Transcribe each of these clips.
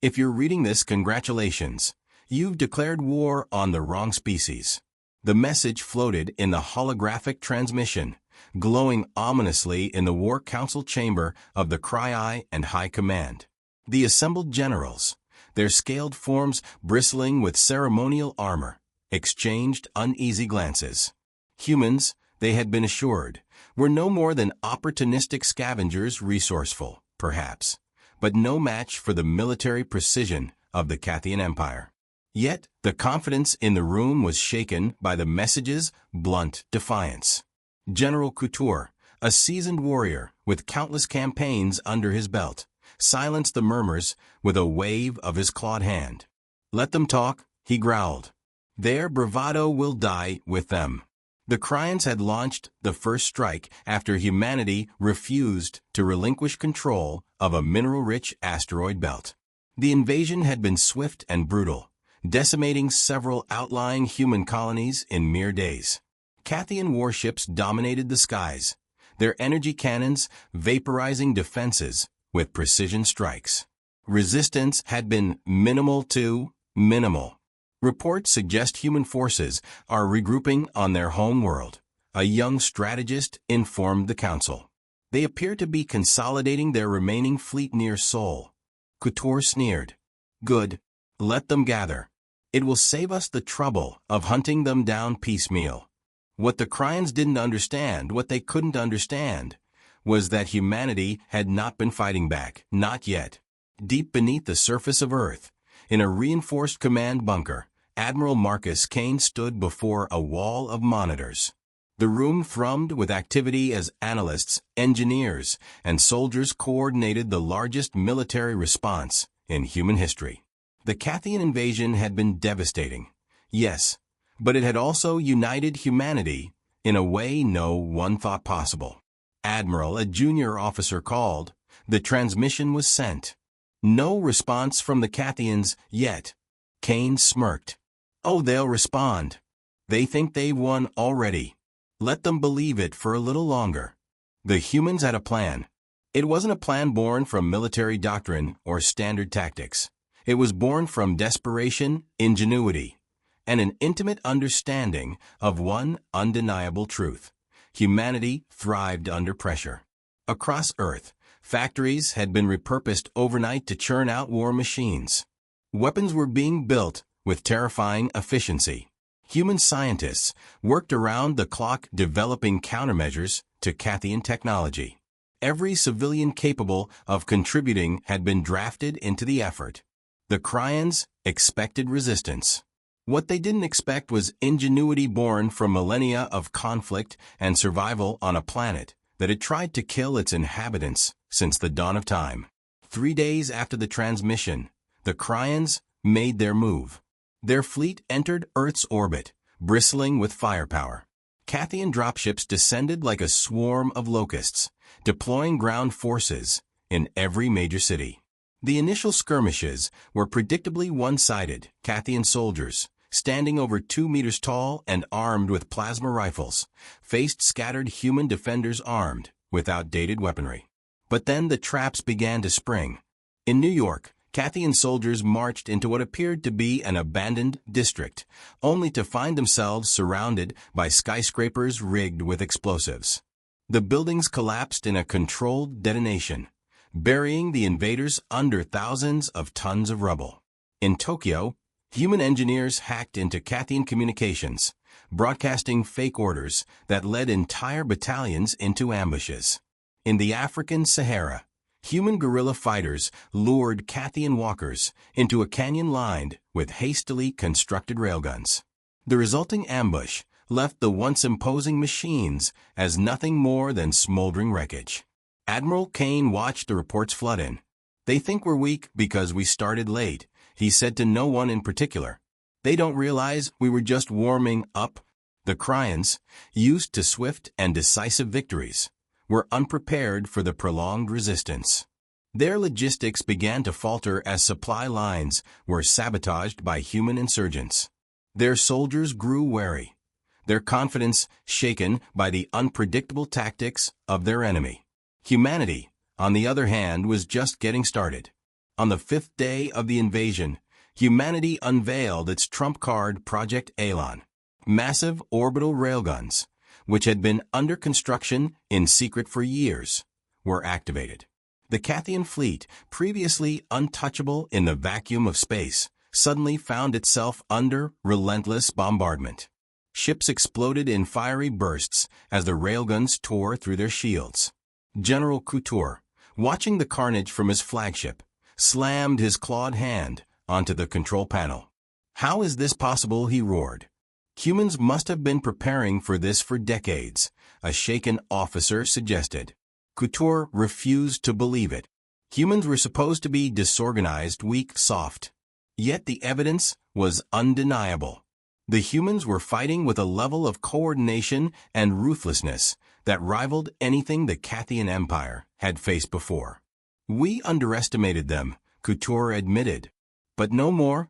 If you're reading this, congratulations. You've declared war on the wrong species. The message floated in the holographic transmission, glowing ominously in the War Council chamber of the Cryi and High Command. The assembled generals, their scaled forms bristling with ceremonial armor, exchanged uneasy glances. Humans, they had been assured, were no more than opportunistic scavengers, resourceful, perhaps, but no match for the military precision of the Cathian Empire. Yet, the confidence in the room was shaken by the message's blunt defiance. General Couture, a seasoned warrior with countless campaigns under his belt, silenced the murmurs with a wave of his clawed hand. "Let them talk," he growled. "Their bravado will die with them." The Cryans had launched the first strike after humanity refused to relinquish control of a mineral-rich asteroid belt. The invasion had been swift and brutal, decimating several outlying human colonies in mere days. Cathian warships dominated the skies, their energy cannons vaporizing defenses with precision strikes. Resistance had been minimal to minimal. Reports suggest human forces are regrouping on their home world, a young strategist informed the council. They appear to be consolidating their remaining fleet near Sol. Couture sneered. "Good. Let them gather. It will save us the trouble of hunting them down piecemeal." What the Cryans didn't understand, what they couldn't understand, was that humanity had not been fighting back, not yet. Deep beneath the surface of Earth, in a reinforced command bunker, Admiral Marcus Kane stood before a wall of monitors. The room thrummed with activity as analysts, engineers, and soldiers coordinated the largest military response in human history. The Cathian invasion had been devastating, yes, but it had also united humanity in a way no one thought possible. "Admiral," a junior officer called. The transmission was sent. No response from the Cathians yet. Kane smirked. "Oh, they'll respond. They think they've won already. Let them believe it for a little longer." The humans had a plan. It wasn't a plan born from military doctrine or standard tactics. It was born from desperation, ingenuity, and an intimate understanding of one undeniable truth. Humanity thrived under pressure. Across Earth, factories had been repurposed overnight to churn out war machines. Weapons were being built with terrifying efficiency. Human scientists worked around the clock developing countermeasures to Cathian technology. Every civilian capable of contributing had been drafted into the effort. The Cryans expected resistance. What they didn't expect was ingenuity born from millennia of conflict and survival on a planet that had tried to kill its inhabitants since the dawn of time. 3 days after the transmission, the Cryans made their move. Their fleet entered Earth's orbit, bristling with firepower. Cathian dropships descended like a swarm of locusts, deploying ground forces in every major city. The initial skirmishes were predictably one-sided. Cathian soldiers, standing over 2 meters tall and armed with plasma rifles, faced scattered human defenders armed with outdated weaponry. But then the traps began to spring. In New York, Cathian soldiers marched into what appeared to be an abandoned district, only to find themselves surrounded by skyscrapers rigged with explosives. The buildings collapsed in a controlled detonation, burying the invaders under thousands of tons of rubble. In Tokyo, human engineers hacked into Cathian communications, broadcasting fake orders that led entire battalions into ambushes. In the African Sahara, human guerrilla fighters lured Cathian walkers into a canyon lined with hastily constructed railguns. The resulting ambush left the once imposing machines as nothing more than smoldering wreckage. Admiral Kane watched the reports flood in. "They think we're weak because we started late," he said to no one in particular. "They don't realize we were just warming up." The Cryans, used to swift and decisive victories, were unprepared for the prolonged resistance. Their logistics began to falter as supply lines were sabotaged by human insurgents. Their soldiers grew wary, their confidence shaken by the unpredictable tactics of their enemy. Humanity, on the other hand, was just getting started. On the fifth day of the invasion, humanity unveiled its trump card, Project Elon. Massive orbital railguns, which had been under construction in secret for years, were activated. The Cathian fleet, previously untouchable in the vacuum of space, suddenly found itself under relentless bombardment. Ships exploded in fiery bursts as the railguns tore through their shields. General Couture, watching the carnage from his flagship, slammed his clawed hand onto the control panel. "How is this possible?" he roared. "Humans must have been preparing for this for decades," a shaken officer suggested. Couture refused to believe it. Humans were supposed to be disorganized, weak, soft. Yet the evidence was undeniable. The humans were fighting with a level of coordination and ruthlessness that rivaled anything the Cathian Empire had faced before. "We underestimated them," Couture admitted. But no more.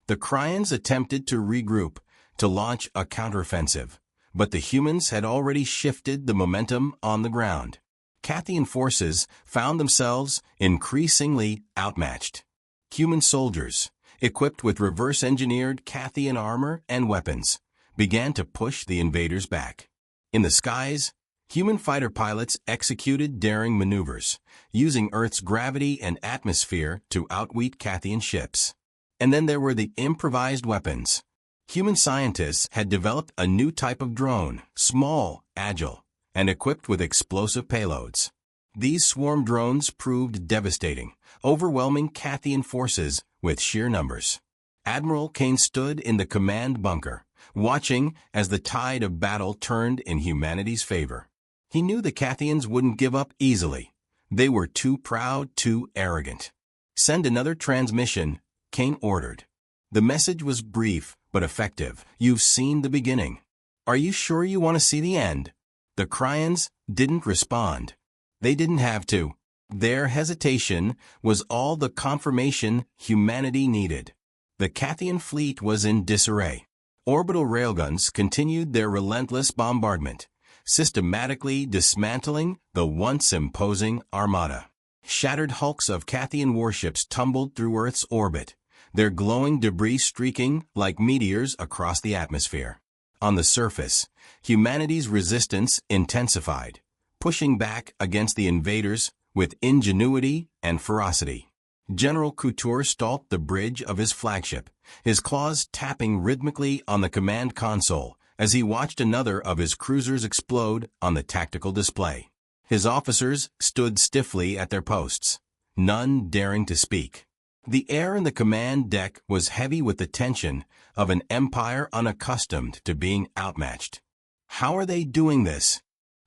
The Cryans attempted to regroup, to launch a counteroffensive, but the humans had already shifted the momentum on the ground. Cathian forces found themselves increasingly outmatched. Human soldiers, equipped with reverse-engineered Cathian armor and weapons, began to push the invaders back. In the skies, human fighter pilots executed daring maneuvers, using Earth's gravity and atmosphere to outwit Cathian ships. And then there were the improvised weapons. Human scientists had developed a new type of drone, small, agile, and equipped with explosive payloads. These swarm drones proved devastating, overwhelming Cathian forces with sheer numbers. Admiral Kane stood in the command bunker, watching as the tide of battle turned in humanity's favor. He knew the Cathians wouldn't give up easily. They were too proud, too arrogant. "Send another transmission," Kane ordered. The message was brief but effective. "You've seen the beginning. Are you sure you want to see the end?" The Cryans didn't respond. They didn't have to. Their hesitation was all the confirmation humanity needed. The Cathian fleet was in disarray. Orbital railguns continued their relentless bombardment, systematically dismantling the once imposing armada. Shattered hulks of Cathian warships tumbled through Earth's orbit, their glowing debris streaking like meteors across the atmosphere. On the surface, humanity's resistance intensified, pushing back against the invaders with ingenuity and ferocity. General Couture stalked the bridge of his flagship, his claws tapping rhythmically on the command console as he watched another of his cruisers explode on the tactical display. His officers stood stiffly at their posts, none daring to speak. The air in the command deck was heavy with the tension of an empire unaccustomed to being outmatched. "How are they doing this?"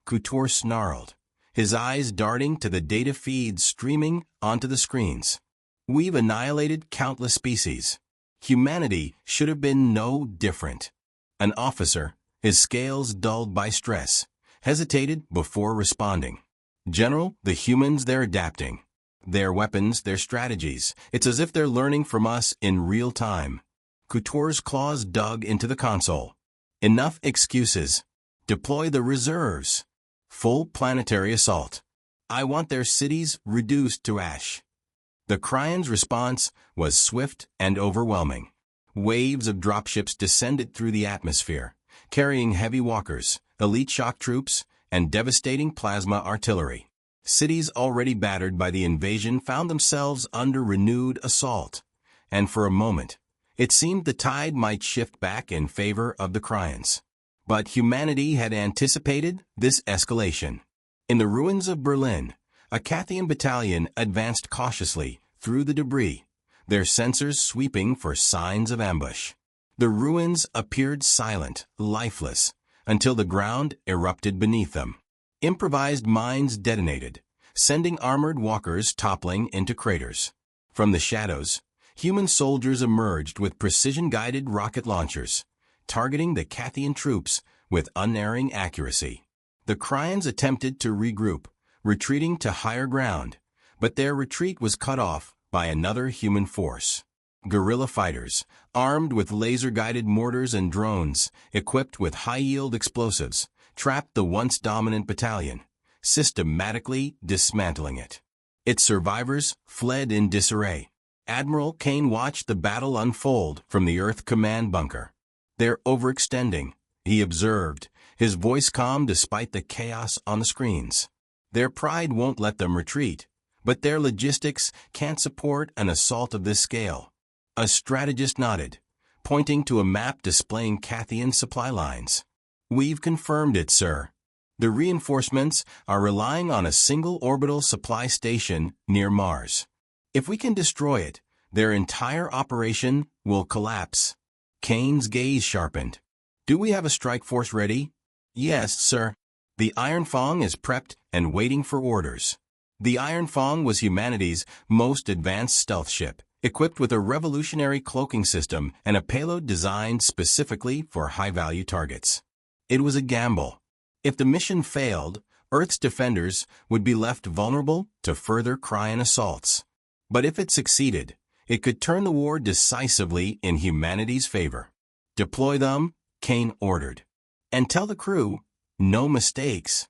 Couture snarled, his eyes darting to the data feeds streaming onto the screens. "We've annihilated countless species. Humanity should have been no different." An officer, his scales dulled by stress, hesitated before responding. "General, the humans, they're adapting. Their weapons, their strategies. It's as if they're learning from us in real time." Couture's claws dug into the console. "Enough excuses. Deploy the reserves. Full planetary assault. I want their cities reduced to ash." The Cryans' response was swift and overwhelming. Waves of dropships descended through the atmosphere, carrying heavy walkers, elite shock troops, and devastating plasma artillery. Cities already battered by the invasion found themselves under renewed assault, and for a moment, it seemed the tide might shift back in favor of the Cryans. But humanity had anticipated this escalation. In the ruins of Berlin, a Cathian battalion advanced cautiously through the debris, their sensors sweeping for signs of ambush. The ruins appeared silent, lifeless, until the ground erupted beneath them. Improvised mines detonated, sending armored walkers toppling into craters. From the shadows, human soldiers emerged with precision-guided rocket launchers, targeting the Cathian troops with unerring accuracy. The Cryans attempted to regroup, retreating to higher ground, but their retreat was cut off by another human force. Guerrilla fighters, armed with laser-guided mortars and drones, equipped with high-yield explosives, trapped the once dominant battalion, systematically dismantling it. Its survivors fled in disarray. Admiral Kane watched the battle unfold from the Earth command bunker. "They're overextending," he observed, his voice calm despite the chaos on the screens. "Their pride won't let them retreat, but their logistics can't support an assault of this scale." A strategist nodded, pointing to a map displaying Cathian supply lines. "We've confirmed it, sir. The reinforcements are relying on a single orbital supply station near Mars. If we can destroy it, their entire operation will collapse." Kane's gaze sharpened. "Do we have a strike force ready?" "Yes, sir. The Iron Fang is prepped and waiting for orders." The Iron Fang was humanity's most advanced stealth ship, equipped with a revolutionary cloaking system and a payload designed specifically for high-value targets. It was a gamble. If the mission failed, Earth's defenders would be left vulnerable to further Cryan assaults. But if it succeeded, it could turn the war decisively in humanity's favor. "Deploy them," Kane ordered. "And tell the crew, no mistakes."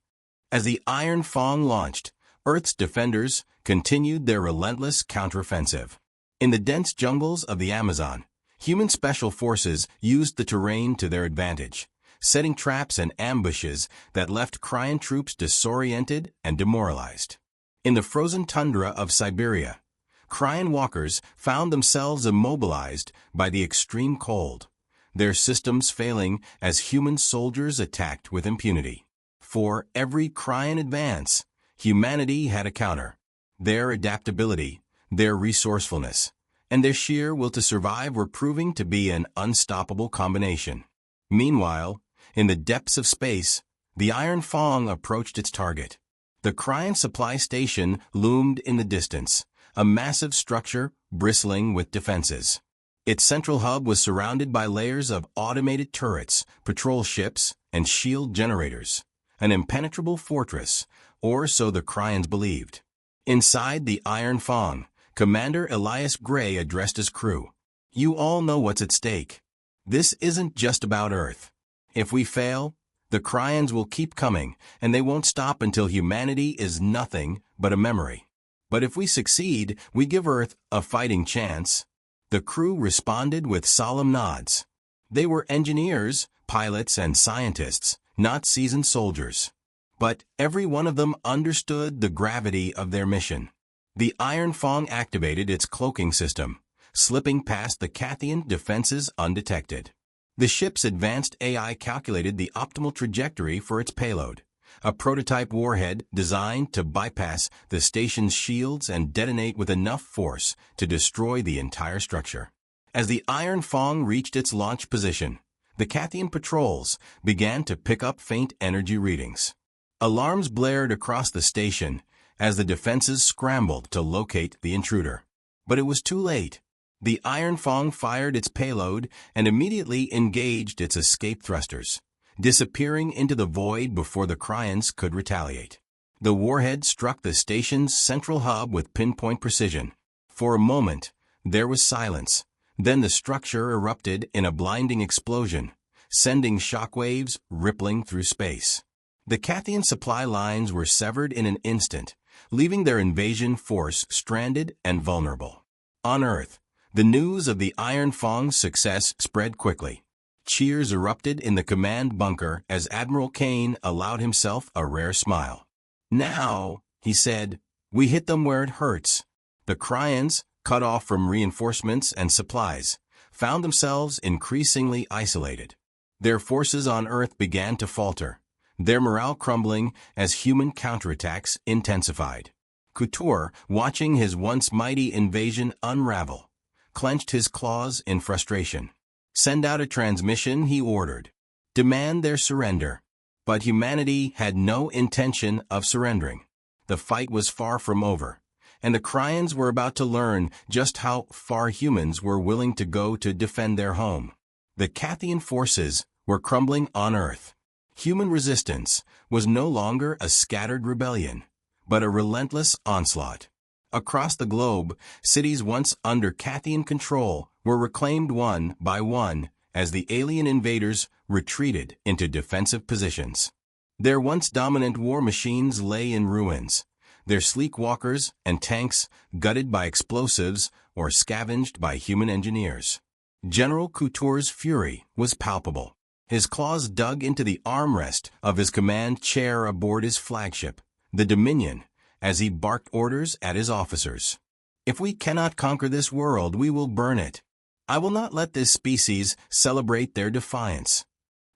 As the Iron Fang launched, Earth's defenders continued their relentless counteroffensive. In the dense jungles of the Amazon, human special forces used the terrain to their advantage, setting traps and ambushes that left Cryan troops disoriented and demoralized. In the frozen tundra of Siberia, Cryan walkers found themselves immobilized by the extreme cold, their systems failing as human soldiers attacked with impunity. For every Cryan advance, humanity had a counter. Their adaptability, their resourcefulness, and their sheer will to survive were proving to be an unstoppable combination. Meanwhile, in the depths of space, the Iron Fang approached its target. The Cryan supply station loomed in the distance, a massive structure bristling with defenses. Its central hub was surrounded by layers of automated turrets, patrol ships, and shield generators, an impenetrable fortress, or so the Cryans believed. Inside the Iron Fang, Commander Elias Gray addressed his crew. "You all know what's at stake. This isn't just about Earth. If we fail, the Cryans will keep coming, and they won't stop until humanity is nothing but a memory. But if we succeed, we give Earth a fighting chance." The crew responded with solemn nods. They were engineers, pilots, and scientists, not seasoned soldiers. But every one of them understood the gravity of their mission. The Iron Fang activated its cloaking system, slipping past the Cathian defenses undetected. The ship's advanced AI calculated the optimal trajectory for its payload, a prototype warhead designed to bypass the station's shields and detonate with enough force to destroy the entire structure. As the Iron Fang reached its launch position, the Cathian patrols began to pick up faint energy readings. Alarms blared across the station as the defenses scrambled to locate the intruder. But it was too late. The Iron Fang fired its payload and immediately engaged its escape thrusters, disappearing into the void before the Cryans could retaliate. The warhead struck the station's central hub with pinpoint precision. For a moment, there was silence. Then the structure erupted in a blinding explosion, sending shockwaves rippling through space. The Cathian supply lines were severed in an instant, leaving their invasion force stranded and vulnerable. On Earth, the news of the Iron Fang's success spread quickly. Cheers erupted in the command bunker as Admiral Kane allowed himself a rare smile. "Now," he said, "we hit them where it hurts." The Cryans, cut off from reinforcements and supplies, found themselves increasingly isolated. Their forces on Earth began to falter, their morale crumbling as human counterattacks intensified. Couture, watching his once mighty invasion unravel, clenched his claws in frustration. "Send out a transmission," he ordered. "Demand their surrender." But humanity had no intention of surrendering. The fight was far from over, and the Cryans were about to learn just how far humans were willing to go to defend their home. The Cathian forces were crumbling on Earth. Human resistance was no longer a scattered rebellion, but a relentless onslaught. Across the globe, cities once under Cathian control were reclaimed one by one as the alien invaders retreated into defensive positions. Their once dominant war machines lay in ruins, their sleek walkers and tanks gutted by explosives or scavenged by human engineers. General Couture's fury was palpable. His claws dug into the armrest of his command chair aboard his flagship, the Dominion, as he barked orders at his officers. "If we cannot conquer this world, we will burn it. I will not let this species celebrate their defiance."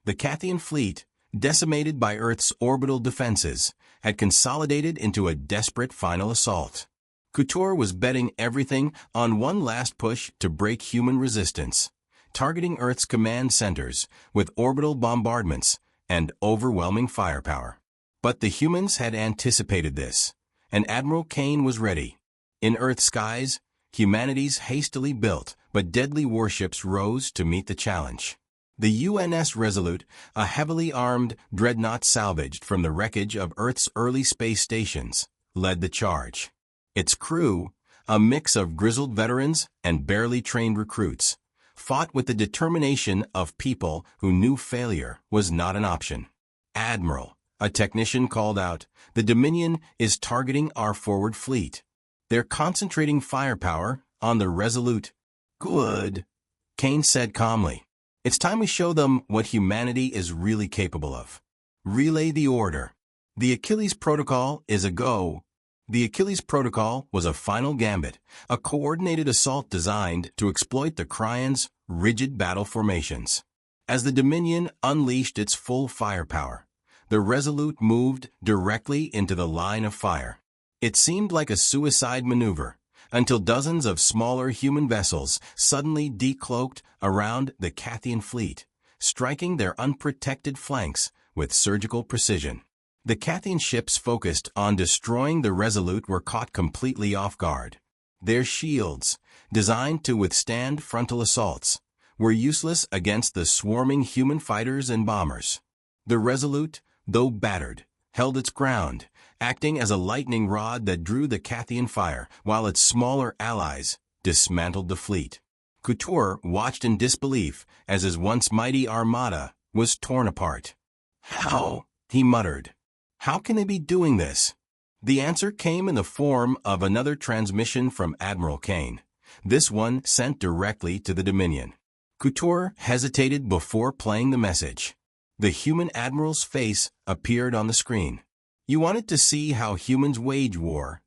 The Cathian fleet, decimated by Earth's orbital defenses, had consolidated into a desperate final assault. Couture was betting everything on one last push to break human resistance, targeting Earth's command centers with orbital bombardments and overwhelming firepower. But the humans had anticipated this, and Admiral Kane was ready. In Earth's skies, humanity's hastily built but deadly warships rose to meet the challenge. The UNS Resolute, a heavily armed dreadnought salvaged from the wreckage of Earth's early space stations, led the charge. Its crew, a mix of grizzled veterans and barely trained recruits, fought with the determination of people who knew failure was not an option. "Admiral," a technician called out, "the Dominion is targeting our forward fleet. They're concentrating firepower on the Resolute." "Good," Kane said calmly. "It's time we show them what humanity is really capable of. Relay the order. The Achilles Protocol is a go." The Achilles Protocol was a final gambit, a coordinated assault designed to exploit the Cryans' rigid battle formations. As the Dominion unleashed its full firepower, the Resolute moved directly into the line of fire. It seemed like a suicide maneuver, until dozens of smaller human vessels suddenly decloaked around the Cathian fleet, striking their unprotected flanks with surgical precision. The Cathian ships focused on destroying the Resolute were caught completely off guard. Their shields, designed to withstand frontal assaults, were useless against the swarming human fighters and bombers. The Resolute, though battered, held its ground, acting as a lightning rod that drew the Cathian fire, while its smaller allies dismantled the fleet. Couture watched in disbelief as his once mighty armada was torn apart. "How?" he muttered. "How can they be doing this?" The answer came in the form of another transmission from Admiral Kane, this one sent directly to the Dominion. Couture hesitated before playing the message. The human admiral's face appeared on the screen. "You wanted to see how humans wage war,"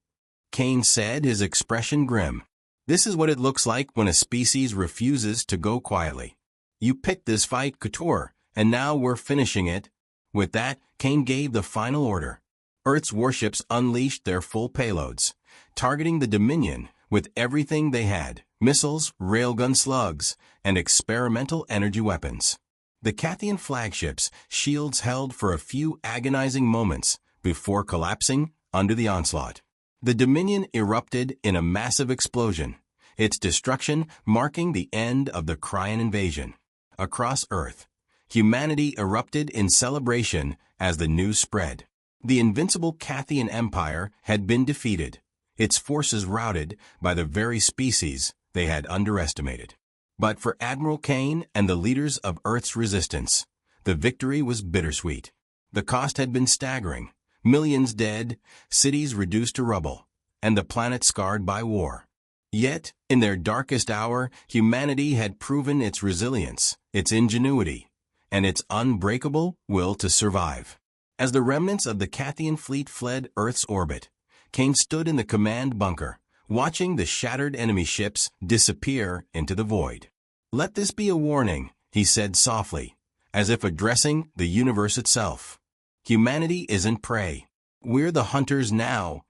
Kane said, his expression grim. "This is what it looks like when a species refuses to go quietly. You picked this fight, Couture, and now we're finishing it." With that, Kane gave the final order. Earth's warships unleashed their full payloads, targeting the Dominion with everything they had: missiles, railgun slugs, and experimental energy weapons. The Cathian flagships' shields held for a few agonizing moments before collapsing under the onslaught. The Dominion erupted in a massive explosion, its destruction marking the end of the Cryan invasion. Across Earth, humanity erupted in celebration as the news spread. The invincible Cathian Empire had been defeated, its forces routed by the very species they had underestimated. But for Admiral Kane and the leaders of Earth's resistance, the victory was bittersweet. The cost had been staggering: millions dead, cities reduced to rubble, and the planet scarred by war. Yet, in their darkest hour, humanity had proven its resilience, its ingenuity, and its unbreakable will to survive. As the remnants of the Cathian fleet fled Earth's orbit, Kane stood in the command bunker, watching the shattered enemy ships disappear into the void. "Let this be a warning," he said softly, as if addressing the universe itself. "Humanity isn't prey. We're the hunters now,